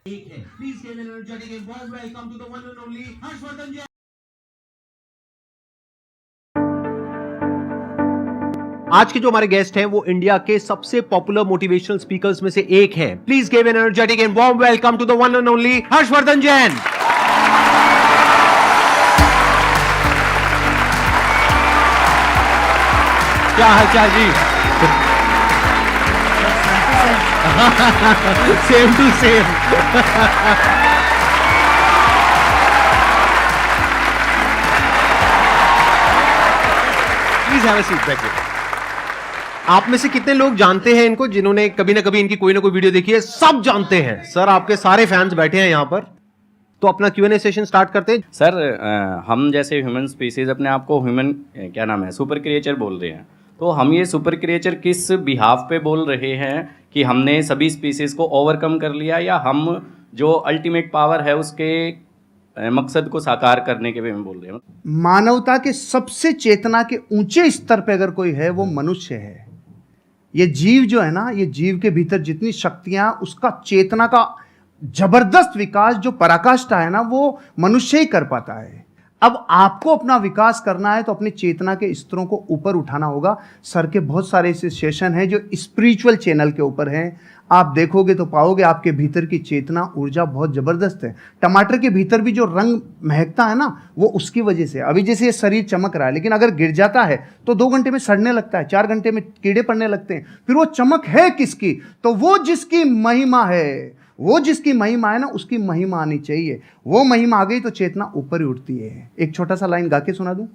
एक है please give an energetic and warm welcome to the one and only Harshvardhan ji. आज के जो हमारे गेस्ट हैं वो इंडिया के सबसे पॉपुलर मोटिवेशनल स्पीकर्स में से एक हैं। Please give an energetic and warm welcome to the one and only Harshvardhan Jain. क्या हाल चाल जी? Same to same. Please have a seat back. आप में से कितने लोग जानते हैं इनको, जिन्होंने कभी ना कभी इनकी कोई ना कोई वीडियो देखी है? सब जानते हैं सर, आपके सारे फैंस बैठे हैं यहाँ पर। तो अपना Q&A सेशन स्टार्ट करते हैं। सर हम जैसे ह्यूमन स्पीसीज अपने आप को ह्यूमन क्या नाम है सुपर क्रिएचर बोल रहे हैं, तो हम ये सुपर क्रिएचर किस बिहाफ पे बोल रहे हैं कि हमने सभी स्पीसीज को ओवरकम कर लिया, या हम जो अल्टीमेट पावर है उसके मकसद को साकार करने के वे में बोल रहे हैं? मानवता के सबसे चेतना के ऊंचे स्तर पे अगर कोई है वो मनुष्य है। ये जीव जो है ना, ये जीव के भीतर जितनी शक्तियां, उसका चेतना का जबरदस्त विकास जो पराकाष्ठा है ना, वो मनुष्य ही कर पाता है। अब आपको अपना विकास करना है तो अपनी चेतना के स्तरों को ऊपर उठाना होगा। सर के बहुत सारे ऐसे सेशन हैं जो स्पिरिचुअल चैनल के ऊपर हैं, आप देखोगे तो पाओगे आपके भीतर की चेतना ऊर्जा बहुत जबरदस्त है। टमाटर के भीतर भी जो रंग महकता है ना, वो उसकी वजह से। अभी जैसे ये शरीर चमक रहा है, लेकिन अगर गिर जाता है तो 2 घंटे में सड़ने लगता है, 4 घंटे में कीड़े पड़ने लगते हैं। फिर वो चमक है किसकी? तो वो जिसकी महिमा है, वो जिसकी महिमा है ना, उसकी महिमा आनी चाहिए। वो महिमा आ गई तो चेतना ऊपर ही उठती है। एक छोटा सा लाइन गा के सुना दूं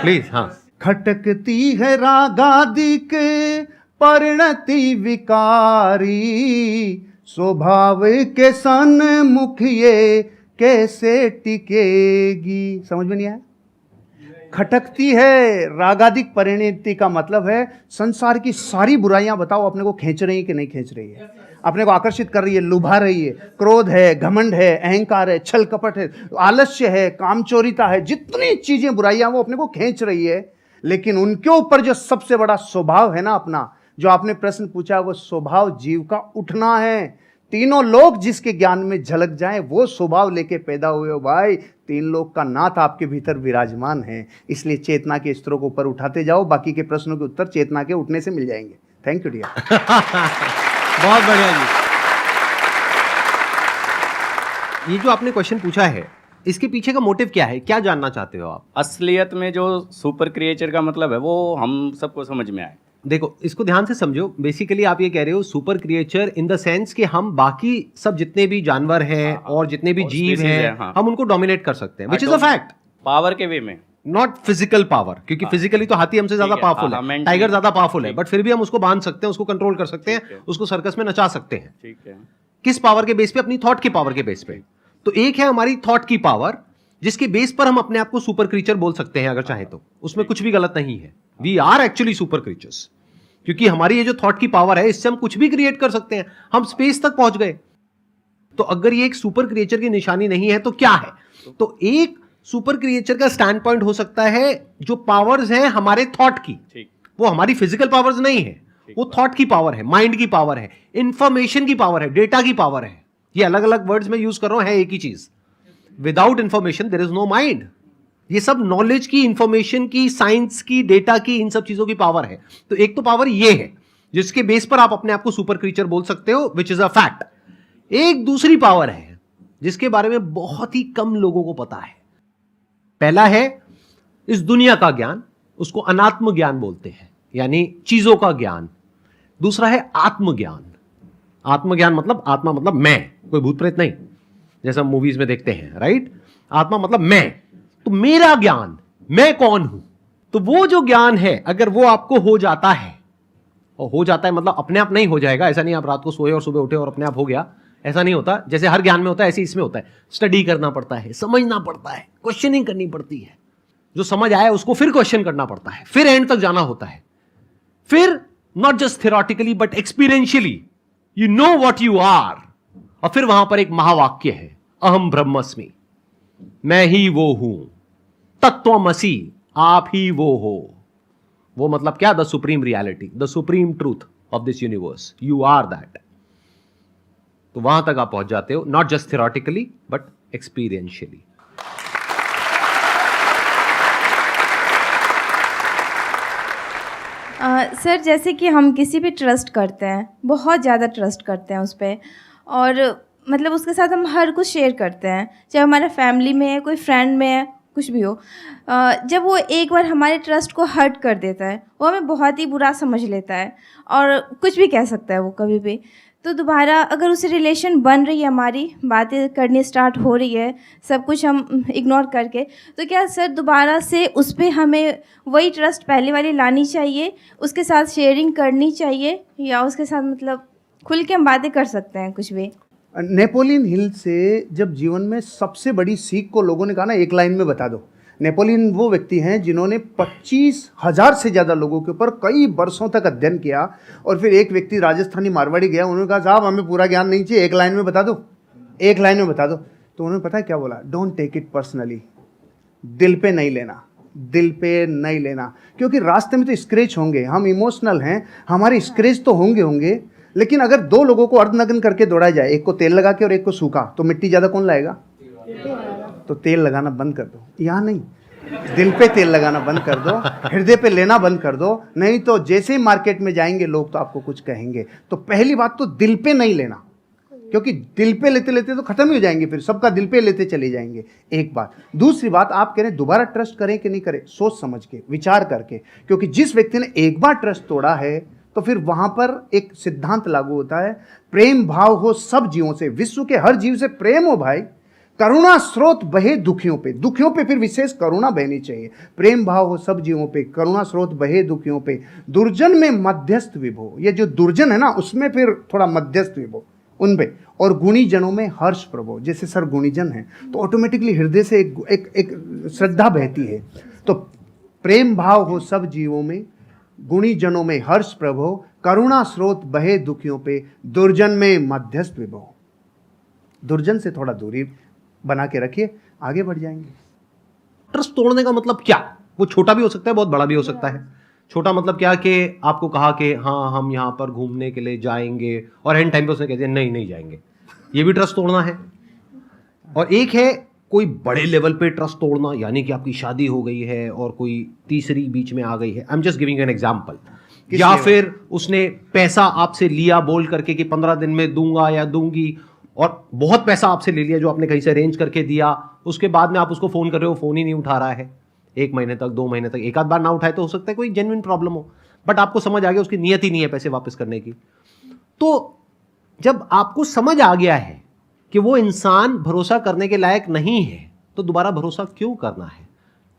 प्लीज? हाँ। खटकती है रागादि के परिणति विकारी, स्वभाव के सन्मुख ये कैसे टिकेगी। समझ में नहीं आया? खटकती है रागादिक परिणति का मतलब है संसार की सारी बुराइयां बताओ अपने को खींच रही है कि नहीं खींच रही है, अपने को आकर्षित कर रही है, लुभा रही है। क्रोध है, घमंड है, अहंकार है, छल कपट है, आलस्य है, कामचोरिता है, जितनी चीजें बुराइयां वो अपने को खींच रही है। लेकिन उनके ऊपर जो सबसे बड़ा स्वभाव है ना अपना, जो आपने प्रश्न पूछा, वो स्वभाव जीव का उठना है। तीनों लोग जिसके ज्ञान में झलक जाएं, वो स्वभाव लेके पैदा हुए हो भाई। 3 लोग का नाथ आपके भीतर विराजमान है। इसलिए चेतना के स्तरों को ऊपर उठाते जाओ, बाकी के प्रश्नों के उत्तर चेतना के उठने से मिल जाएंगे। Thank you dear. बहुत बढ़िया जी। ये जो आपने क्वेश्चन पूछा है, इसके पीछे का मोटिव क्या है? क्या जानना चाहते हो आप? असलियत में जो सुपर क्रिएचर का मतलब है वो हम सबको समझ में आए। देखो, इसको ध्यान से समझो। बेसिकली आप ये कह रहे हो super creature in the sense कि हम बाकी सब जितने भी जानवर हैं और जितने भी जीव हैं, हम उनको डोमिनेट कर सकते हैं, which is a fact. Power के वे में, नॉट फिजिकल पावर, क्योंकि फिजिकली तो हाथी हमसे ज्यादा पावरफुल है, टाइगर ज्यादा पावरफुल है, बट फिर भी हम उसको बांध सकते हैं, उसको कंट्रोल कर सकते हैं, उसको सर्कस में नचा सकते हैं। ठीक है। किस पावर के बेस पे? अपनी थॉट की पावर के बेस पे। तो एक है हमारी थॉट की पावर, जिसके बेस पर हम अपने आप को सुपर क्रीचर बोल सकते हैं अगर चाहे तो। उसमें कुछ भी गलत नहीं है। We are actually super creatures, क्योंकि हमारी ये जो थॉट की पावर है, इससे हम कुछ भी क्रिएट कर सकते हैं। हम स्पेस तक पहुंच गए। तो अगर ये एक सुपर क्रिएचर की निशानी नहीं है तो क्या है? तो एक सुपर क्रिएचर का स्टैंड पॉइंट हो सकता है जो पावर्स हैं हमारे थॉट की, वो हमारी फिजिकल पावर्स नहीं है, वो थॉट की पावर है, माइंड की पावर है, इंफॉर्मेशन की पावर है, डेटा की पावर है। ये अलग अलग वर्ड्स में यूज कर रहा हूं, है एक ही चीज। Without information there is no mind. ये सब नॉलेज की, इंफॉर्मेशन की, साइंस की, डेटा की, इन सब चीजों की पावर है। तो एक तो पावर ये है जिसके बेस पर आप अपने आप को सुपर क्रीचर बोल सकते हो, विच इज अ फैक्ट। एक दूसरी पावर है जिसके बारे में बहुत ही कम लोगों को पता है। पहला है इस दुनिया का ज्ञान, उसको अनात्म ज्ञान बोलते हैं, यानी चीजों का ज्ञान। दूसरा है आत्मज्ञान। आत्मज्ञान मतलब, आत्मा मतलब मैं, कोई भूत प्रेत नहीं, जैसा मूवीज में देखते हैं, राइट? आत्मा मतलब मैं। तो मेरा ज्ञान, मैं कौन हूं। तो वो जो ज्ञान है, अगर वो आपको हो जाता है, और हो जाता है मतलब अपने आप नहीं हो जाएगा, ऐसा नहीं आप रात को सोए और सुबह उठे और अपने आप हो गया, ऐसा नहीं होता। जैसे हर ज्ञान में होता है, ऐसे इसमें होता है। स्टडी करना पड़ता है, समझना पड़ता है, क्वेश्चनिंग करनी पड़ती है। जो समझ आया उसको फिर क्वेश्चन करना पड़ता है, फिर एंड तक जाना होता है। फिर not just theoretically but experientially you know what you are. और फिर वहां पर एक महावाक्य है, अहम ब्रह्मस्मि, मैं ही वो हूं, तत्वमसि, आप ही वो हो। वो मतलब क्या? The supreme reality, the supreme truth of this universe, you are that. तो वहां तक आप पहुंच जाते हो, not just theoretically but experientially. Sir जैसे कि हम किसी पे ट्रस्ट करते हैं, बहुत ज़्यादा ट्रस्ट करते हैं उस पर, और मतलब उसके साथ हम हर कुछ शेयर करते हैं, चाहे हमारा फैमिली में है, कोई फ्रेंड में है, कुछ भी हो। जब वो एक बार हमारे ट्रस्ट को हर्ट कर देता है, वो हमें बहुत ही बुरा समझ लेता है और कुछ भी कह सकता है वो कभी भी। तो दोबारा अगर उससे रिलेशन बन रही है, हमारी बातें करनी स्टार्ट हो रही है, सब कुछ हम इग्नोर करके, तो क्या सर दोबारा से उस पर हमें वही ट्रस्ट पहले वाली लानी चाहिए, उसके साथ शेयरिंग करनी चाहिए, या उसके साथ मतलब खुल के हम बातें कर सकते हैं कुछ भी? नेपोलियन हिल से जब जीवन में सबसे बड़ी सीख को लोगों ने कहा ना, एक लाइन में बता दो। नेपोलियन वो व्यक्ति हैं जिन्होंने 25,000 से ज़्यादा लोगों के ऊपर कई वर्षों तक अध्ययन किया, और फिर एक व्यक्ति राजस्थानी मारवाड़ी गया, उन्होंने कहा साहब हमें पूरा ज्ञान नहीं चाहिए, एक लाइन में बता दो, एक लाइन में बता दो। तो उन्होंने पता है क्या बोला? डोंट टेक इट पर्सनली, दिल पे नहीं लेना, दिल पे नहीं लेना, क्योंकि रास्ते में तो स्क्रैच होंगे, हम इमोशनल हैं, हमारे स्क्रैच तो होंगे, लेकिन अगर दो लोगों को अर्धनग्न करके दौड़ाया जाए, एक को तेल लगा के और एक को सूखा, तो मिट्टी ज़्यादा कौन लाएगा? तो तेल लगाना बंद कर दो, यहाँ नहीं, दिल पे तेल लगाना बंद कर दो, हृदय पे लेना बंद कर दो, नहीं तो जैसे ही मार्केट में जाएंगे लोग तो आपको कुछ कहेंगे। तो पहली बात तो दिल पे नहीं लेना, क्योंकि दिल पे लेते लेते तो खत्म ही हो जाएंगे, फिर सबका दिल पे लेते चले जाएंगे, एक बात। दूसरी बात, आप कह रहे दोबारा ट्रस्ट करें कि नहीं करें, सोच समझ के, विचार करके, क्योंकि जिस व्यक्ति ने एक बार ट्रस्ट तोड़ा है तो फिर वहां पर एक सिद्धांत लागू होता है, प्रेम भाव हो सब जीवों से, विश्व के हर जीव से प्रेम हो भाई, करुणा स्रोत बहे दुखियों पे फिर विशेष करुणा बहनी चाहिए, प्रेम भाव हो सब जीवों पे, करुणा स्रोत बहे दुखियों पे, दुर्जन में मध्यस्थ विभो, ये जो दुर्जन है ना उसमें फिर थोड़ा मध्यस्थ विभो उन पे, और गुणी जनों में हर्ष प्रभो, जैसे सर गुणीजन है तो ऑटोमेटिकली हृदय से एक श्रद्धा बहती है। तो प्रेम भाव हो सब जीवों में, गुणी जनों में हर्ष प्रभो, करुणा स्रोत बहे दुखियों पे, दुर्जन में मध्यस्थ विभो। दुर्जन से थोड़ा दूरी बना के रखिए, आगे बढ़ जाएंगे। ट्रस्ट तोड़ने का मतलब क्या? वो छोटा भी हो सकता है, बहुत बड़ा भी हो सकता है। छोटा मतलब क्या कि आपको कहा कि हाँ हम यहाँ पर घूमने के लिए जाएंगे, और एंड टाइम पे उसने कह दिया नहीं जाएंगे, ये भी ट्रस्ट तोड़ना है। और एक है कोई बड़े लेवल पे ट्रस्ट तोड़ना, यानी कि आपकी शादी हो गई है और कोई तीसरी बीच में आ गई है, I am just giving an example, या फिर उसने पैसा आपसे लिया बोल करके कि 15 दिन में दूंगा या दूंगी, और बहुत पैसा आपसे ले लिया जो आपने कहीं से अरेंज करके दिया, उसके बाद में आप उसको फोन कर रहे हो, फोन ही नहीं उठा रहा है, 1 महीने तक 2 महीने तक, एक आध बार ना उठाए तो हो सकता है कोई जेन्युइन प्रॉब्लम हो, बट आपको समझ आ गया उसकी नियत ही नहीं है पैसे वापस करने की। तो जब आपको समझ आ गया है कि वो इंसान भरोसा करने के लायक नहीं है, तो दोबारा भरोसा क्यों करना है?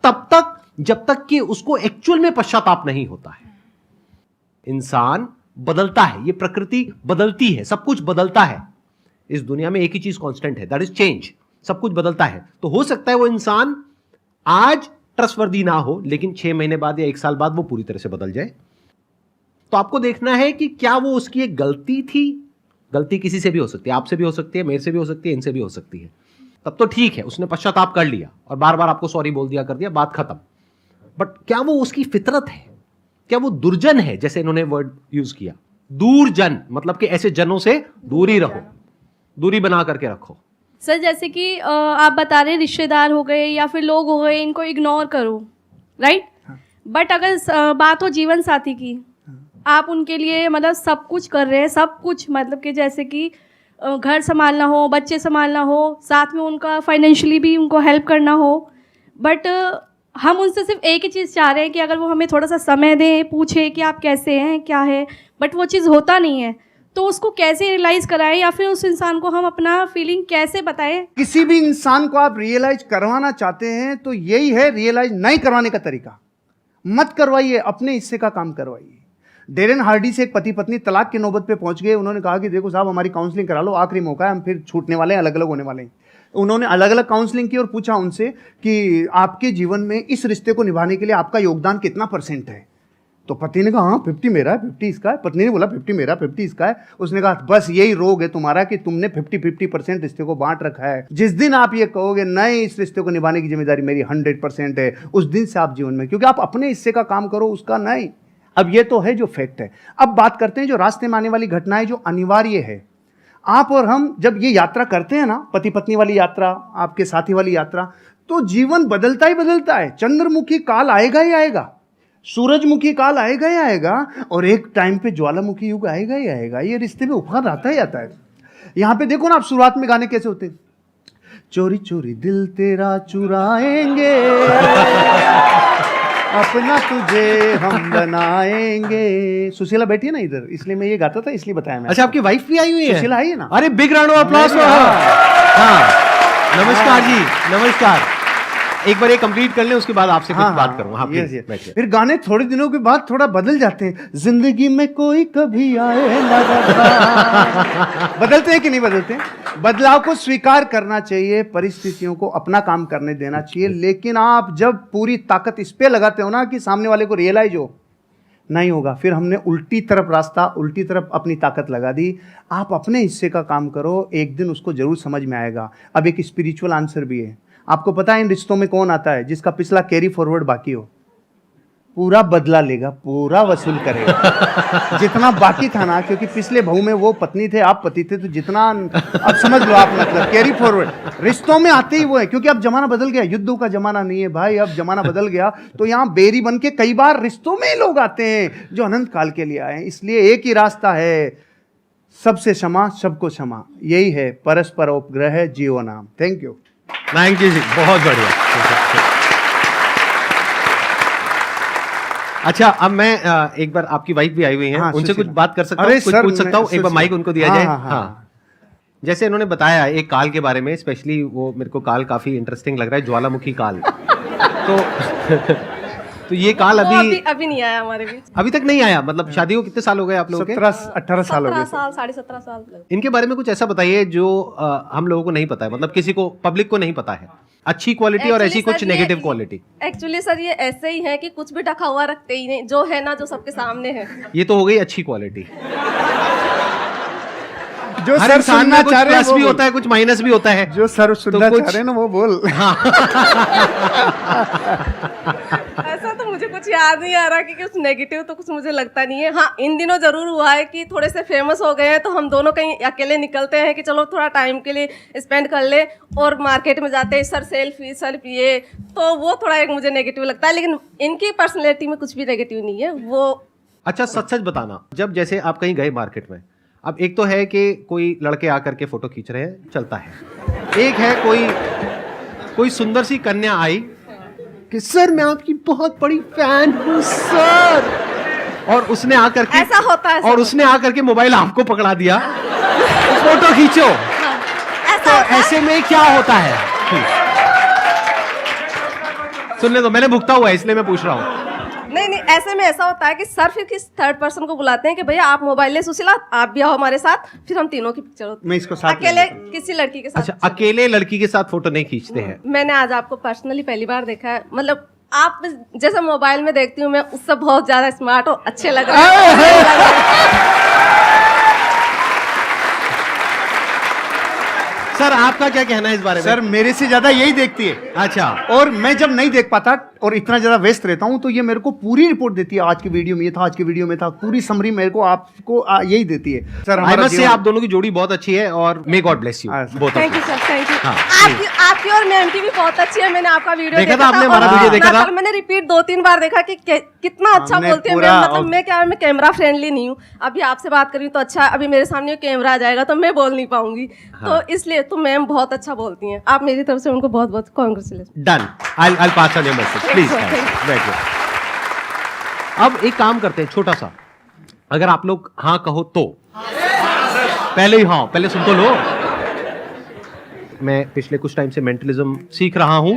तब तक जब तक कि उसको एक्चुअल में पश्चाताप नहीं होता है। इंसान बदलता है, ये प्रकृति बदलती है, सब कुछ बदलता है, इस दुनिया में एक ही चीज कांस्टेंट है, दैट इज चेंज, सब कुछ बदलता है। तो हो सकता है वो इंसान आज ट्रस्टवर्दी ना हो, लेकिन 6 महीने बाद या 1 साल बाद वो पूरी तरह से बदल जाए। तो आपको देखना है कि क्या वो उसकी एक गलती थी, गलती किसी से भी हो सकती है, आपसे भी हो सकती है, मेरे से भी हो सकती है, इनसे भी हो सकती है, तब तो ठीक है, उसने पश्चाताप कर लिया और बार बार आपको सॉरी बोल दिया, कर दिया, बात खत्म। बट क्या वो उसकी फितरत है? क्या वो दुर्जन है? जैसे इन्होंने वर्ड यूज किया दूरजन, मतलब कि ऐसे जनों से दूरी रहो, दूरी बना करके रखो। सर जैसे कि आप बता रहे रिश्तेदार हो गए या फिर लोग हो गए, इनको इग्नोर करो, राइट? बट अगर बात हो जीवन साथी की, आप उनके लिए मतलब सब कुछ कर रहे हैं, सब कुछ मतलब कि जैसे कि घर संभालना हो, बच्चे संभालना हो, साथ में उनका फाइनेंशियली भी उनको हेल्प करना हो, बट हम उनसे सिर्फ एक ही चीज़ चाह रहे हैं कि अगर वो हमें थोड़ा सा समय दें, पूछे कि आप कैसे हैं, क्या है, बट वो चीज़ होता नहीं है। तो उसको कैसे रियलाइज़ कराएं, या फिर उस इंसान को हम अपना फीलिंग कैसे बताएं? किसी भी इंसान को आप रियलाइज करवाना चाहते हैं तो यही है रियलाइज नहीं करवाने का तरीका। मत करवाइए, अपने हिस्से का काम करवाइए। डेरेन हार्डी से एक पति पत्नी तलाक की नौबत पे पहुंच गए। उन्होंने कहा कि देखो साहब हमारी काउंसलिंग करा लो, आखिरी मौका है, हम फिर छूटने वाले हैं, अलग अलग होने वाले हैं। उन्होंने अलग अलग काउंसलिंग की और पूछा उनसे कि आपके जीवन में इस रिश्ते को निभाने के लिए आपका योगदान कितना % है। तो पति ने कहा हाँ 50 मेरा है, 50 इसका है। पत्नी ने बोला 50 मेरा, 50 इसका है। उसने कहा बस यही रोग है तुम्हारा कि तुमने 50-50% रिश्ते को बांट रखा है। जिस दिन आप ये कहोगे नहीं इस रिश्ते को निभाने की जिम्मेदारी मेरी 100% है, उस दिन से आप जीवन में, क्योंकि आप अपने हिस्से का काम करो, उसका नहीं। अब ये तो है जो फैक्ट है। अब बात करते हैं जो रास्ते में आने वाली घटनाएं जो अनिवार्य है। आप और हम जब ये यात्रा करते हैं ना, पति पत्नी वाली यात्रा, आपके साथी वाली यात्रा, तो जीवन बदलता ही बदलता है। चंद्रमुखी काल आएगा ही आएगा, सूरजमुखी काल आएगा ही आएगा, और एक टाइम पे ज्वालामुखी युग आएगा ही आएगा। ये रिश्ते में उफान आता ही आता है। यहाँ पे देखो ना, आप शुरुआत में गाने कैसे होते हैं, चोरी चोरी दिल तेरा चुराएंगे, अपना तुझे हम बनाएंगे। सुशीला बैठी है ना इधर, इसलिए मैं ये गाता था, इसलिए बताया मैं। अच्छा, आपकी वाइफ भी आई हुई है? सुशीला आई है ना। अरे बिग राउंड ऑफ अप्लॉज। हाँ, नमस्कार जी, नमस्कार। एक बार ये कंप्लीट कर लें, उसके बाद आपसे कुछ बात करूंगा। हाँ, yes, please, yes. बैठिए। फिर गाने थोड़े दिनों के बाद थोड़ा बदल जाते हैं। जिंदगी में कोई कभी आए ना रहा। बदलते हैं कि नहीं बदलते? बदलाव को स्वीकार करना चाहिए, परिस्थितियों को अपना काम करने देना चाहिए। लेकिन आप जब पूरी ताकत इस पे लगाते हो ना कि सामने वाले को रियलाइज हो, नहीं होगा, फिर हमने उल्टी तरफ रास्ता, उल्टी तरफ अपनी ताकत लगा दी। आप अपने हिस्से का काम करो, एक दिन उसको जरूर समझ में आएगा। अब एक स्पिरिचुअल आंसर भी है। आपको पता है इन रिश्तों में कौन आता है? जिसका पिछला कैरी फॉरवर्ड बाकी हो, पूरा बदला लेगा, पूरा वसूल करेगा जितना बाकी था ना। क्योंकि पिछले बहू में वो पत्नी थे, आप पति थे, तो जितना अब समझ लो आप, मतलब कैरी फॉरवर्ड रिश्तों में आते ही वो है। क्योंकि अब जमाना बदल गया, युद्धों का जमाना नहीं है भाई, अब जमाना बदल गया। तो यहाँ बेरी बन के कई बार रिश्तों में लोग आते हैं जो अनंत काल के लिए आए हैं। इसलिए एक ही रास्ता है, सबसे क्षमा, सबको क्षमा, यही है परस्पर उपग्रह जीव नाम। Thank you. थैंक यू जी, बहुत बढ़िया। अच्छा, अब मैं एक बार, आपकी वाइफ भी आई हुई हैं, हाँ, उनसे कुछ सुशीला। बात कर सकता हूँ, अरे कुछ सर, पूछ सकता हूँ? एक बार माइक उनको दिया जाए। हाँ, हाँ, हाँ, जैसे इन्होंने बताया एक काल के बारे में, स्पेशली वो मेरे को काल काफी इंटरेस्टिंग लग रहा है, ज्वालामुखी काल। तो ये काल वो अभी नहीं आया हमारे बीच। अभी तक नहीं आया। मतलब शादी को कितने साल हो गए आप लोगों के? 17-18 साल हो 17 गए। साल, 17.5 साल। इनके बारे में कुछ ऐसा बताइए जो हम लोगों को नहीं पता है, मतलब किसी को, पब्लिक को नहीं पता है। अच्छी क्वालिटी और ऐसी कुछ नेगेटिव क्वालिटी। एक्चुअली सर ये ऐसे ही है कि कुछ भी ढका हुआ रखते ही नहीं, जो है ना, जो सबके सामने है। ये तो हो गई अच्छी क्वालिटी। जो हर सर इंसान सुनना में कुछ चाह रहे हैं प्लस वो भी बोल। होता है, कुछ माइनस भी होता है। जो सर सुनना कुछ- चाह रहे हैं ना वो बोल। ऐसा तो मुझे कुछ याद नहीं आ रहा कि कुछ नेगेटिव तो कुछ मुझे लगता नहीं है। हाँ, इन दिनों जरूर हुआ है कि थोड़े से फेमस हो गए हैं, तो हम दोनों कहीं अकेले निकलते हैं कि चलो थोड़ा टाइम के लिए स्पेंड कर ले, और मार्केट में जाते हैं, सर सेल्फी ये, तो वो थोड़ा एक मुझे नेगेटिव लगता है। लेकिन इनकी पर्सनैलिटी में कुछ भी नेगेटिव नहीं है वो। अच्छा, सच सच बताना, जब जैसे आप कहीं गए मार्केट में, अब एक तो है कि कोई लड़के आकर के फोटो खींच रहे हैं, चलता है। एक है कोई सुंदर सी कन्या आई कि सर मैं आपकी बहुत बड़ी फैन हूँ सर, और उसने आकर के, ऐसा होता है, और उसने आकर के मोबाइल आपको पकड़ा दिया, तो फोटो खींचो। तो ऐसे में क्या होता है? सुनने दो, मैंने भुगता हुआ है इसलिए मैं पूछ रहा हूँ। नहीं, ऐसे में ऐसा होता है कि सर फिर किस थर्ड पर्सन को बुलाते हैं कि भैया आप मोबाइल ले, सुशीला आप भी आओ हमारे साथ, फिर हम तीनों की पिक्चर होती है। मैं इसको साथ अकेले किसी लड़की के साथ। अच्छा, अकेले लड़की के साथ फोटो नहीं खींचते हैं? मैंने आज आपको पर्सनली पहली बार देखा है। मतलब आप जैसे मोबाइल में देखती हूँ मैं, उससे बहुत ज्यादा स्मार्ट और अच्छे लग रहे हैं। सर आपका क्या कहना है इस बारे में? सर मेरे से ज्यादा यही देखती है। अच्छा, और मैं जब नहीं देख पाता और इतना ज्यादा व्यस्त रहता हूं, तो ये मेरे को पूरी रिपोर्ट देती है। आज की वीडियो में ये था, आज की वीडियो में था, पूरी समरी मेरे को आपको यही देती है। सर आई हमारा मस्ट से जीवन- आप दोनों की जोड़ी बहुत अच्छी है, और may God bless you both. Thank you sir, thank you. हाँ, आपकी और मैम की भी बहुत अच्छी है। मैंने आपका वीडियो देखा था आपने, और हमारा वीडियो देखा था? सर, मैंने रिपीट 2-3 बार देखा कि कितना अच्छा हमने बोलती है पूरा- मैम। मतलब मैं कैमरा फ्रेंडली नहीं हूँ। अभी आपसे बात करी तो अच्छा, अभी मेरे सामने कैमरा आ जाएगा तो मैं बोल नहीं पाऊंगी। तो इसलिए तो मैम बहुत अच्छा बोलती हैं। आप मेरी तरफ से उनको बहुत बहुत congratulation. Done, I pass on your message please. बैठिए। अब एक काम करते हैं छोटा सा, अगर आप लोग हाँ कहो तो पहले ही हाँ, पहले सुन तो लो। मैं पिछले कुछ टाइम से मेंटलिज्म सीख रहा हूं,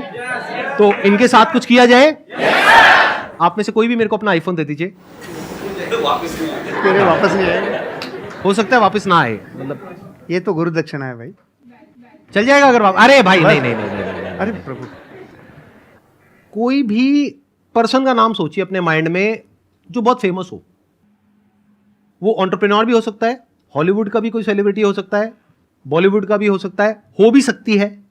तो इनके साथ कुछ किया जाए। आप में से कोई भी मेरे को अपना आईफोन दे दीजिए। तेरे वापस नहीं आएगा। हो सकता है वापस ना आए, मतलब ये तो गुरु दक्षिणा है भाई। चल जाएगा अगर अरे भाई नहीं नहीं नहीं, नहीं, नहीं, नहीं। अरे प्रभु, कोई भी पर्सन का नाम सोचिए अपने माइंड में जो बहुत फेमस हो। वो एंटरप्रेन्योर भी हो सकता है, हॉलीवुड का भी कोई सेलिब्रिटी हो सकता है, बॉलीवुड का भी हो सकता है, हो भी सकती है,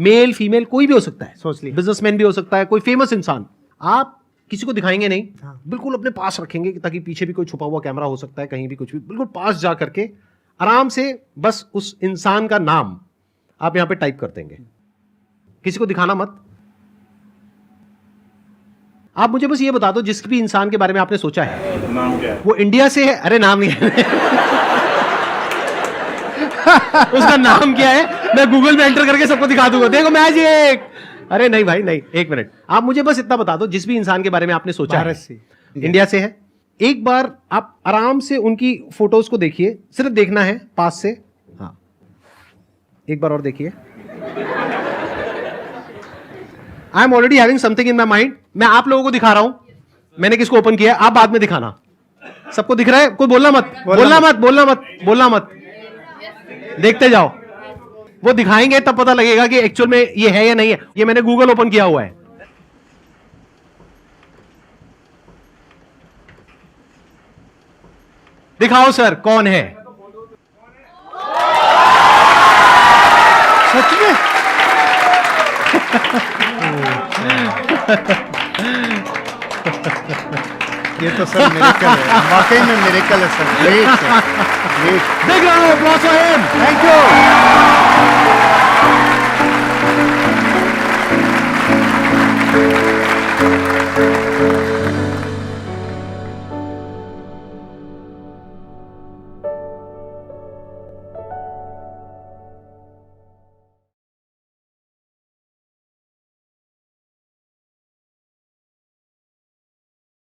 मेल फीमेल कोई भी हो सकता है, सोच लिया। बिजनेसमैन भी हो सकता है, कोई फेमस इंसान। आप किसी को दिखाएंगे नहीं, हाँ। बिल्कुल अपने पास रखेंगे ताकि पीछे भी कोई छुपा हुआ कैमरा हो सकता है, कहीं भी कुछ भी, बिल्कुल पास जा करके आराम से बस उस इंसान का नाम आप यहां पे टाइप कर देंगे, किसी को दिखाना मत। आप मुझे बस ये बता दो जिस भी इंसान के बारे में आपने सोचा है नाम क्या है? वो इंडिया से है। अरे नाम नहीं है उसका नाम क्या है मैं गूगल में एंटर करके सबको दिखा दूंगा, देखो मैजिक। अरे नहीं भाई नहीं, एक मिनट, आप मुझे बस इतना बता दो जिस भी इंसान के बारे में आपने सोचा है भारत से। इंडिया से है। एक बार आप आराम से उनकी फोटोज को देखिए, सिर्फ देखना है पास से। हाँ एक बार और देखिए। I am already having something in my mind. मैं आप लोगों को दिखा रहा हूं मैंने किसको ओपन किया है, आप बाद में दिखाना। सबको दिख रहा है? कोई बोलना मत, बोलना मत, देखते जाओ। वो दिखाएंगे तब पता लगेगा कि एक्चुअल में ये है या नहीं है। ये मैंने गूगल ओपन किया हुआ है। दिखाओ सर कौन है। सच में? ये तो सर मिरेकल है, वाकई में मिरेकल है सर। Great sir, great. देख रहा हूं, थैंक यू।